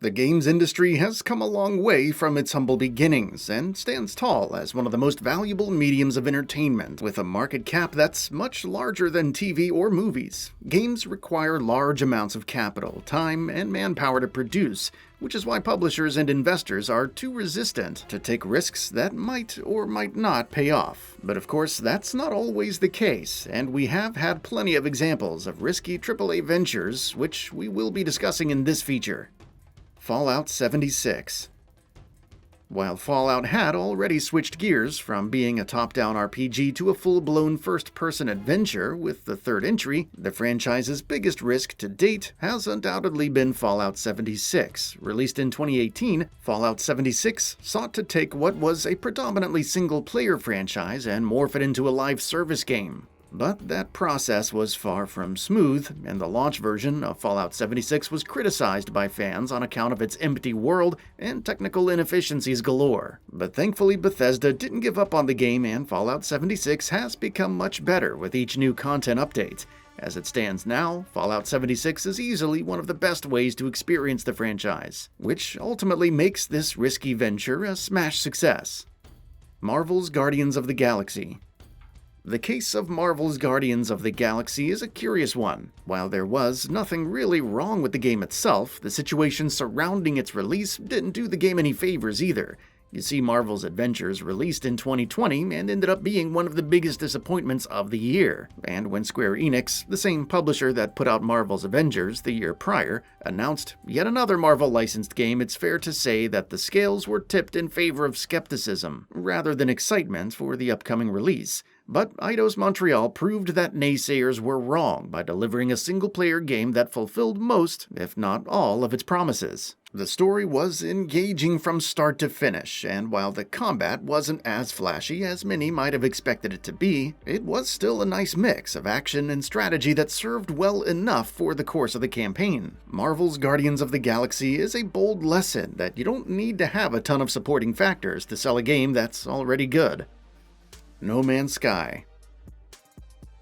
The games industry has come a long way from its humble beginnings and stands tall as one of the most valuable mediums of entertainment, with a market cap that's much larger than TV or movies. Games require large amounts of capital, time, and manpower to produce, which is why publishers and investors are too resistant to take risks that might or might not pay off. But of course, that's not always the case, and we have had plenty of examples of risky AAA ventures, which we will be discussing in this feature. Fallout 76. While Fallout had already switched gears from being a top-down RPG to a full-blown first-person adventure with the third entry, the franchise's biggest risk to date has undoubtedly been Fallout 76. Released in 2018, Fallout 76 sought to take what was a predominantly single-player franchise and morph it into a live service game. But that process was far from smooth, and the launch version of Fallout 76 was criticized by fans on account of its empty world and technical inefficiencies galore. But thankfully, Bethesda didn't give up on the game, and Fallout 76 has become much better with each new content update. As it stands now, Fallout 76 is easily one of the best ways to experience the franchise, which ultimately makes this risky venture a smash success. Marvel's Guardians of the Galaxy. The case of Marvel's Guardians of the Galaxy is a curious one. While there was nothing really wrong with the game itself, the situation surrounding its release didn't do the game any favors either. You see, Marvel's Adventures released in 2020 and ended up being one of the biggest disappointments of the year. And when Square Enix, the same publisher that put out Marvel's Avengers the year prior, announced yet another Marvel-licensed game, it's fair to say that the scales were tipped in favor of skepticism, rather than excitement for the upcoming release. But Eidos Montreal proved that naysayers were wrong by delivering a single-player game that fulfilled most, if not all, of its promises. The story was engaging from start to finish, and while the combat wasn't as flashy as many might have expected it to be, it was still a nice mix of action and strategy that served well enough for the course of the campaign. Marvel's Guardians of the Galaxy is a bold lesson that you don't need to have a ton of supporting factors to sell a game that's already good. No Man's Sky.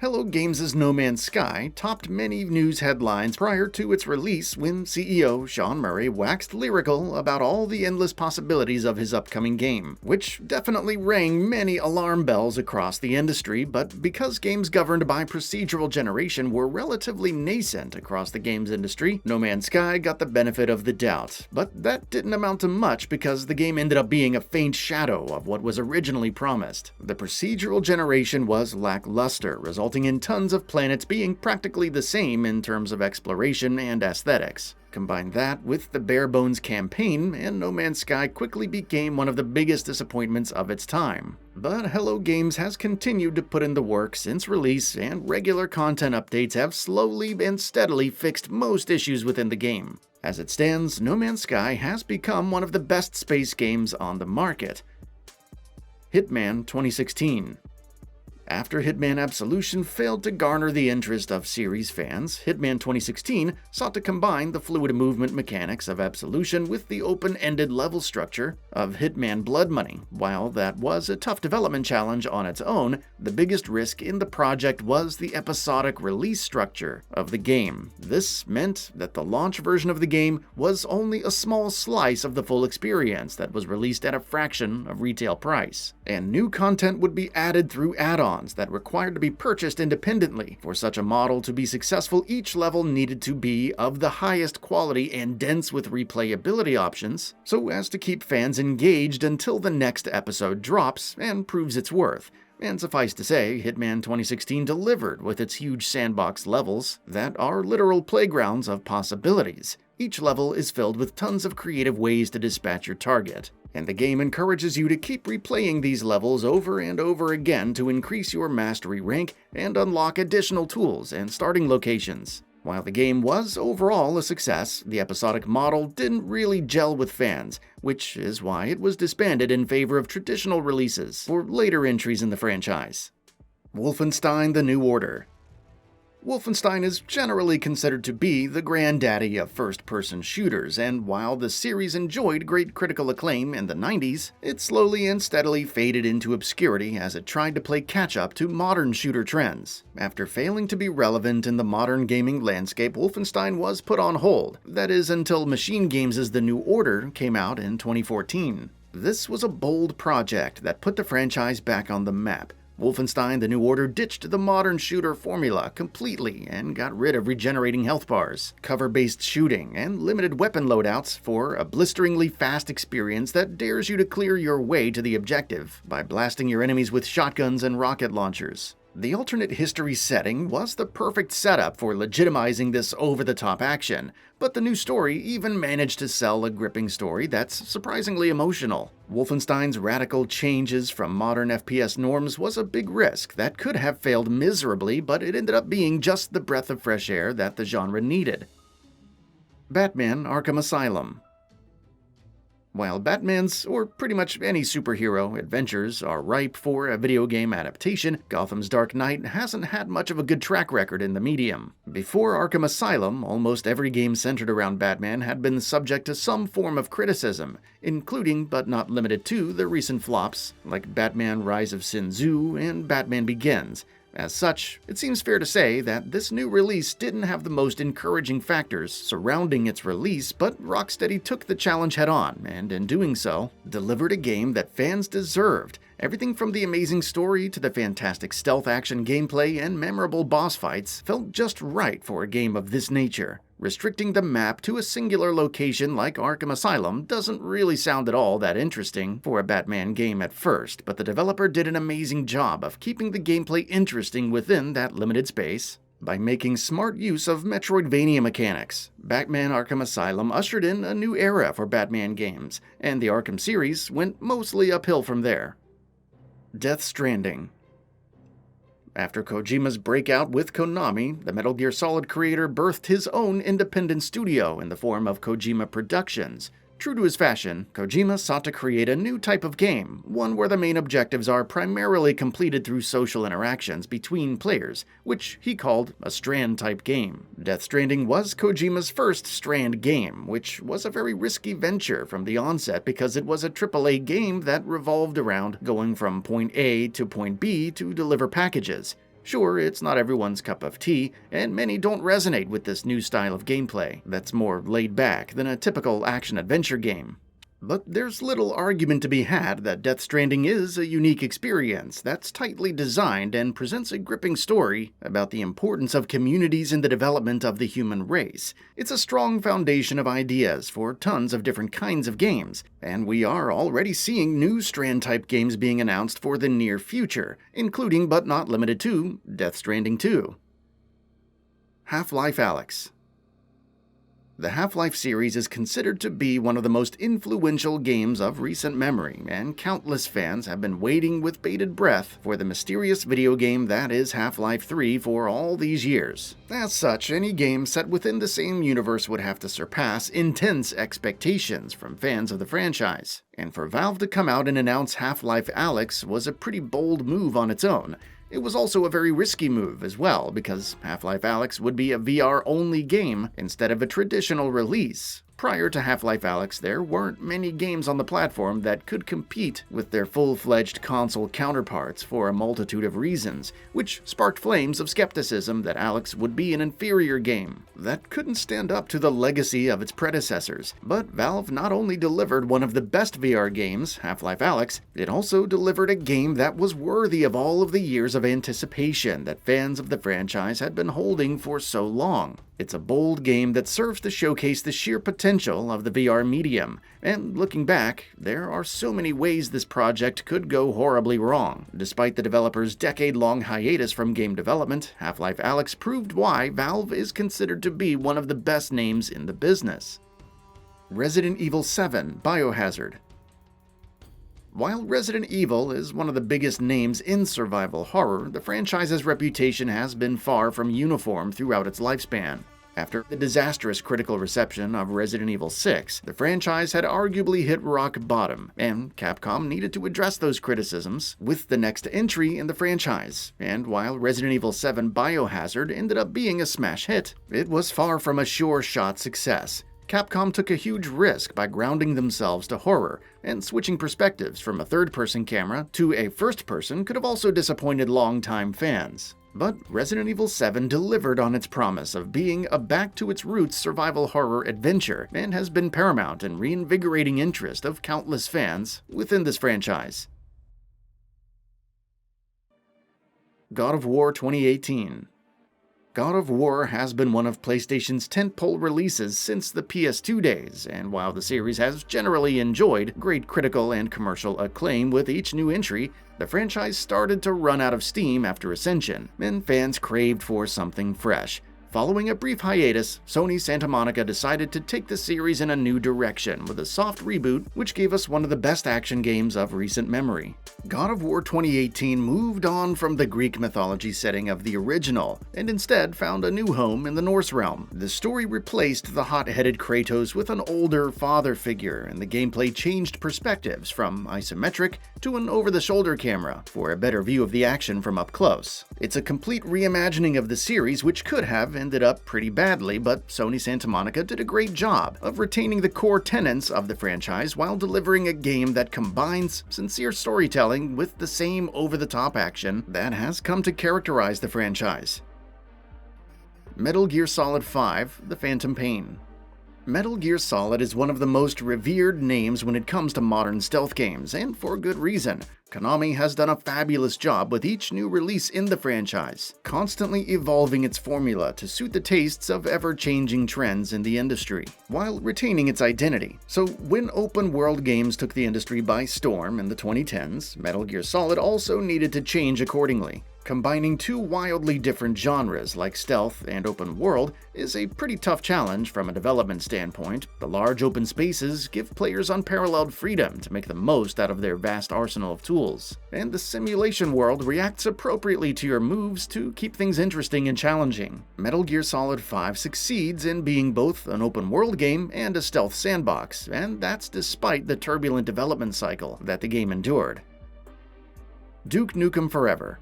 Hello Games' No Man's Sky topped many news headlines prior to its release when CEO Sean Murray waxed lyrical about all the endless possibilities of his upcoming game, which definitely rang many alarm bells across the industry. But because games governed by procedural generation were relatively nascent across the games industry, No Man's Sky got the benefit of the doubt. But that didn't amount to much because the game ended up being a faint shadow of what was originally promised. The procedural generation was lackluster, resulting in tons of planets being practically the same in terms of exploration and aesthetics. Combine that with the bare-bones campaign, and No Man's Sky quickly became one of the biggest disappointments of its time. But Hello Games has continued to put in the work since release, and regular content updates have slowly and steadily fixed most issues within the game. As it stands, No Man's Sky has become one of the best space games on the market. Hitman 2016. After Hitman Absolution failed to garner the interest of series fans, Hitman 2016 sought to combine the fluid movement mechanics of Absolution with the open-ended level structure of Hitman Blood Money. While that was a tough development challenge on its own, the biggest risk in the project was the episodic release structure of the game. This meant that the launch version of the game was only a small slice of the full experience that was released at a fraction of retail price, and new content would be added through add-ons that required to be purchased independently. For such a model to be successful, each level needed to be of the highest quality and dense with replayability options, so as to keep fans engaged until the next episode drops and proves its worth. And suffice to say, Hitman 2016 delivered with its huge sandbox levels that are literal playgrounds of possibilities. Each level is filled with tons of creative ways to dispatch your target, and the game encourages you to keep replaying these levels over and over again to increase your mastery rank and unlock additional tools and starting locations. While the game was overall a success, the episodic model didn't really gel with fans, which is why it was disbanded in favor of traditional releases for later entries in the franchise. Wolfenstein: The New Order. Wolfenstein is generally considered to be the granddaddy of first-person shooters, and while the series enjoyed great critical acclaim in the 90s, it slowly and steadily faded into obscurity as it tried to play catch-up to modern shooter trends. After failing to be relevant in the modern gaming landscape, Wolfenstein was put on hold, that is until Machine Games' The New Order came out in 2014. This was a bold project that put the franchise back on the map. Wolfenstein: The New Order ditched the modern shooter formula completely and got rid of regenerating health bars, cover-based shooting, and limited weapon loadouts for a blisteringly fast experience that dares you to clear your way to the objective by blasting your enemies with shotguns and rocket launchers. The alternate history setting was the perfect setup for legitimizing this over-the-top action, but the new story even managed to sell a gripping story that's surprisingly emotional. Wolfenstein's radical changes from modern FPS norms was a big risk that could have failed miserably, but it ended up being just the breath of fresh air that the genre needed. Batman: Arkham Asylum. While Batman's, or pretty much any superhero, adventures are ripe for a video game adaptation, Gotham's Dark Knight hasn't had much of a good track record in the medium. Before Arkham Asylum, almost every game centered around Batman had been subject to some form of criticism, including but not limited to the recent flops like Batman: Rise of Sin Tzu and Batman Begins. As such, it seems fair to say that this new release didn't have the most encouraging factors surrounding its release, but Rocksteady took the challenge head-on, and in doing so, delivered a game that fans deserved. Everything from the amazing story to the fantastic stealth action gameplay and memorable boss fights felt just right for a game of this nature. Restricting the map to a singular location like Arkham Asylum doesn't really sound at all that interesting for a Batman game at first, but the developer did an amazing job of keeping the gameplay interesting within that limited space. By making smart use of Metroidvania mechanics, Batman: Arkham Asylum ushered in a new era for Batman games, and the Arkham series went mostly uphill from there. Death Stranding. After Kojima's breakout with Konami, the Metal Gear Solid creator birthed his own independent studio in the form of Kojima Productions. True to his fashion, Kojima sought to create a new type of game, one where the main objectives are primarily completed through social interactions between players, which he called a Strand-type game. Death Stranding was Kojima's first Strand game, which was a very risky venture from the onset because it was a AAA game that revolved around going from point A to point B to deliver packages. Sure, it's not everyone's cup of tea, and many don't resonate with this new style of gameplay that's more laid back than a typical action-adventure game. But there's little argument to be had that Death Stranding is a unique experience that's tightly designed and presents a gripping story about the importance of communities in the development of the human race. It's a strong foundation of ideas for tons of different kinds of games, and we are already seeing new Strand-type games being announced for the near future, including but not limited to Death Stranding 2. Half-Life Alyx. The Half-Life series is considered to be one of the most influential games of recent memory, and countless fans have been waiting with bated breath for the mysterious video game that is Half-Life 3 for all these years. As such, any game set within the same universe would have to surpass intense expectations from fans of the franchise. And for Valve to come out and announce Half-Life Alyx was a pretty bold move on its own. It was also a very risky move as well, because Half-Life Alyx would be a VR-only game instead of a traditional release. Prior to Half-Life Alyx, there weren't many games on the platform that could compete with their full-fledged console counterparts for a multitude of reasons, which sparked flames of skepticism that Alyx would be an inferior game that couldn't stand up to the legacy of its predecessors. But Valve not only delivered one of the best VR games, Half-Life Alyx, it also delivered a game that was worthy of all of the years of anticipation that fans of the franchise had been holding for so long. It's a bold game that serves to showcase the sheer potential of the VR medium, and looking back, there are so many ways this project could go horribly wrong. Despite the developer's decade-long hiatus from game development, Half-Life Alyx proved why Valve is considered to be one of the best names in the business. Resident Evil 7: Biohazard. While Resident Evil is one of the biggest names in survival horror, the franchise's reputation has been far from uniform throughout its lifespan. After the disastrous critical reception of Resident Evil 6, the franchise had arguably hit rock bottom, and Capcom needed to address those criticisms with the next entry in the franchise. And while Resident Evil 7 BIOHAZARD ended up being a smash hit, it was far from a sure-shot success. Capcom took a huge risk by grounding themselves to horror, and switching perspectives from a third-person camera to a first-person could have also disappointed longtime fans. But Resident Evil 7 delivered on its promise of being a back-to-its-roots survival horror adventure, and has been paramount in reinvigorating interest of countless fans within this franchise. God of War 2018. God of War has been one of PlayStation's tentpole releases since the PS2 days, and while the series has generally enjoyed great critical and commercial acclaim with each new entry, the franchise started to run out of steam after Ascension, and fans craved for something fresh. Following a brief hiatus, Sony Santa Monica decided to take the series in a new direction with a soft reboot which gave us one of the best action games of recent memory. God of War 2018 moved on from the Greek mythology setting of the original, and instead found a new home in the Norse realm. The story replaced the hot-headed Kratos with an older father figure, and the gameplay changed perspectives from isometric to an over-the-shoulder camera for a better view of the action from up close. It's a complete reimagining of the series which could have ended up pretty badly, but Sony Santa Monica did a great job of retaining the core tenets of the franchise while delivering a game that combines sincere storytelling with the same over-the-top action that has come to characterize the franchise. Metal Gear Solid 5: The Phantom Pain. Metal Gear Solid is one of the most revered names when it comes to modern stealth games, and for good reason. Konami has done a fabulous job with each new release in the franchise, constantly evolving its formula to suit the tastes of ever-changing trends in the industry, while retaining its identity. So when open-world games took the industry by storm in the 2010s, Metal Gear Solid also needed to change accordingly. Combining two wildly different genres like stealth and open world is a pretty tough challenge from a development standpoint. The large open spaces give players unparalleled freedom to make the most out of their vast arsenal of tools, and the simulation world reacts appropriately to your moves to keep things interesting and challenging. Metal Gear Solid 5 succeeds in being both an open world game and a stealth sandbox, and that's despite the turbulent development cycle that the game endured. Duke Nukem Forever.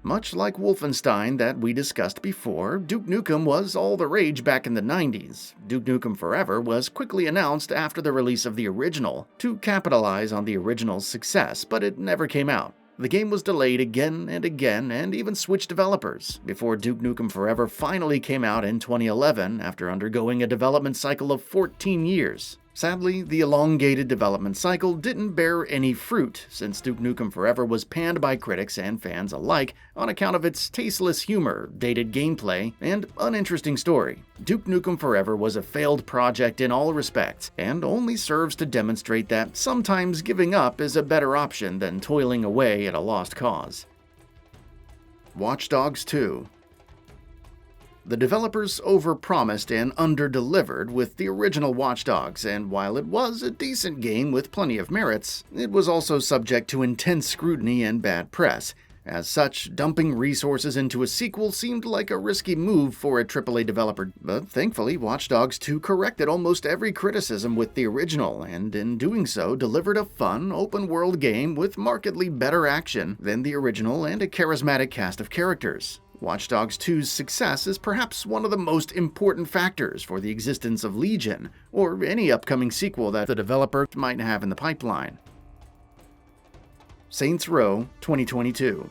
Much like Wolfenstein that we discussed before, Duke Nukem was all the rage back in the 90s. Duke Nukem Forever was quickly announced after the release of the original to capitalize on the original's success, but it never came out. The game was delayed again and again, and even switched developers, before Duke Nukem Forever finally came out in 2011 after undergoing a development cycle of 14 years. Sadly, the elongated development cycle didn't bear any fruit, since Duke Nukem Forever was panned by critics and fans alike on account of its tasteless humor, dated gameplay, and uninteresting story. Duke Nukem Forever was a failed project in all respects, and only serves to demonstrate that sometimes giving up is a better option than toiling away at a lost cause. Watch Dogs 2. The developers overpromised and underdelivered with the original Watch Dogs, and while it was a decent game with plenty of merits, it was also subject to intense scrutiny and bad press. As such, dumping resources into a sequel seemed like a risky move for a AAA developer, but thankfully Watch Dogs 2 corrected almost every criticism with the original, and in doing so delivered a fun, open-world game with markedly better action than the original and a charismatic cast of characters. Watch Dogs 2's success is perhaps one of the most important factors for the existence of Legion, or any upcoming sequel that the developer might have in the pipeline. Saints Row 2022.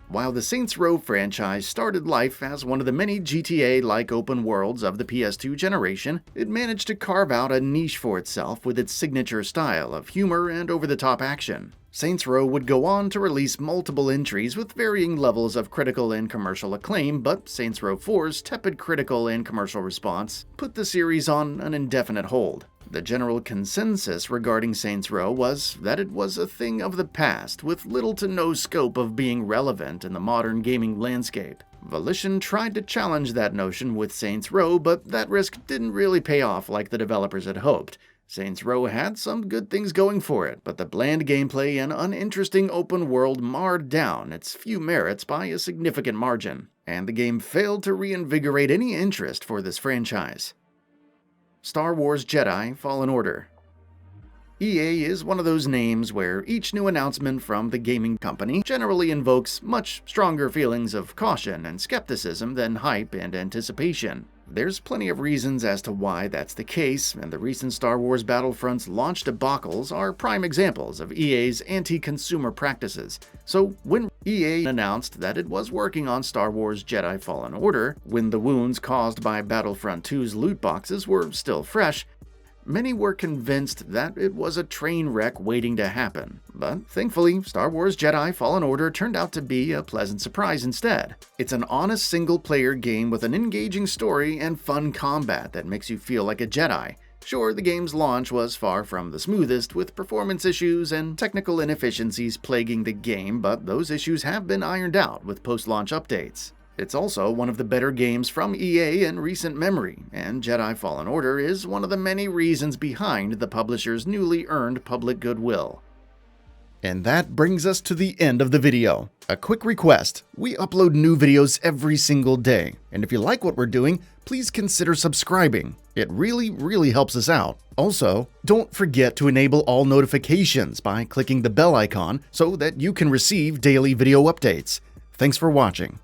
While the Saints Row franchise started life as one of the many GTA-like open worlds of the PS2 generation, it managed to carve out a niche for itself with its signature style of humor and over-the-top action. Saints Row would go on to release multiple entries with varying levels of critical and commercial acclaim, but Saints Row 4's tepid critical and commercial response put the series on an indefinite hold. The general consensus regarding Saints Row was that it was a thing of the past, with little to no scope of being relevant in the modern gaming landscape. Volition tried to challenge that notion with Saints Row, but that risk didn't really pay off like the developers had hoped. Saints Row had some good things going for it, but the bland gameplay and uninteresting open world marred down its few merits by a significant margin, and the game failed to reinvigorate any interest for this franchise. Star Wars Jedi Fallen Order. EA is one of those names where each new announcement from the gaming company generally invokes much stronger feelings of caution and skepticism than hype and anticipation. There's plenty of reasons as to why that's the case, and the recent Star Wars Battlefront's launch debacles are prime examples of EA's anti-consumer practices. So when EA announced that it was working on Star Wars Jedi Fallen Order, when the wounds caused by Battlefront 2's loot boxes were still fresh, many were convinced that it was a train wreck waiting to happen, but thankfully, Star Wars Jedi Fallen Order turned out to be a pleasant surprise instead. It's an honest single-player game with an engaging story and fun combat that makes you feel like a Jedi. Sure, the game's launch was far from the smoothest, with performance issues and technical inefficiencies plaguing the game, but those issues have been ironed out with post-launch updates. It's also one of the better games from EA in recent memory, and Jedi Fallen Order is one of the many reasons behind the publisher's newly earned public goodwill. And that brings us to the end of the video. A quick request: we upload new videos every single day, and if you like what we're doing, please consider subscribing. It really helps us out. Also, don't forget to enable all notifications by clicking the bell icon so that you can receive daily video updates. Thanks for watching.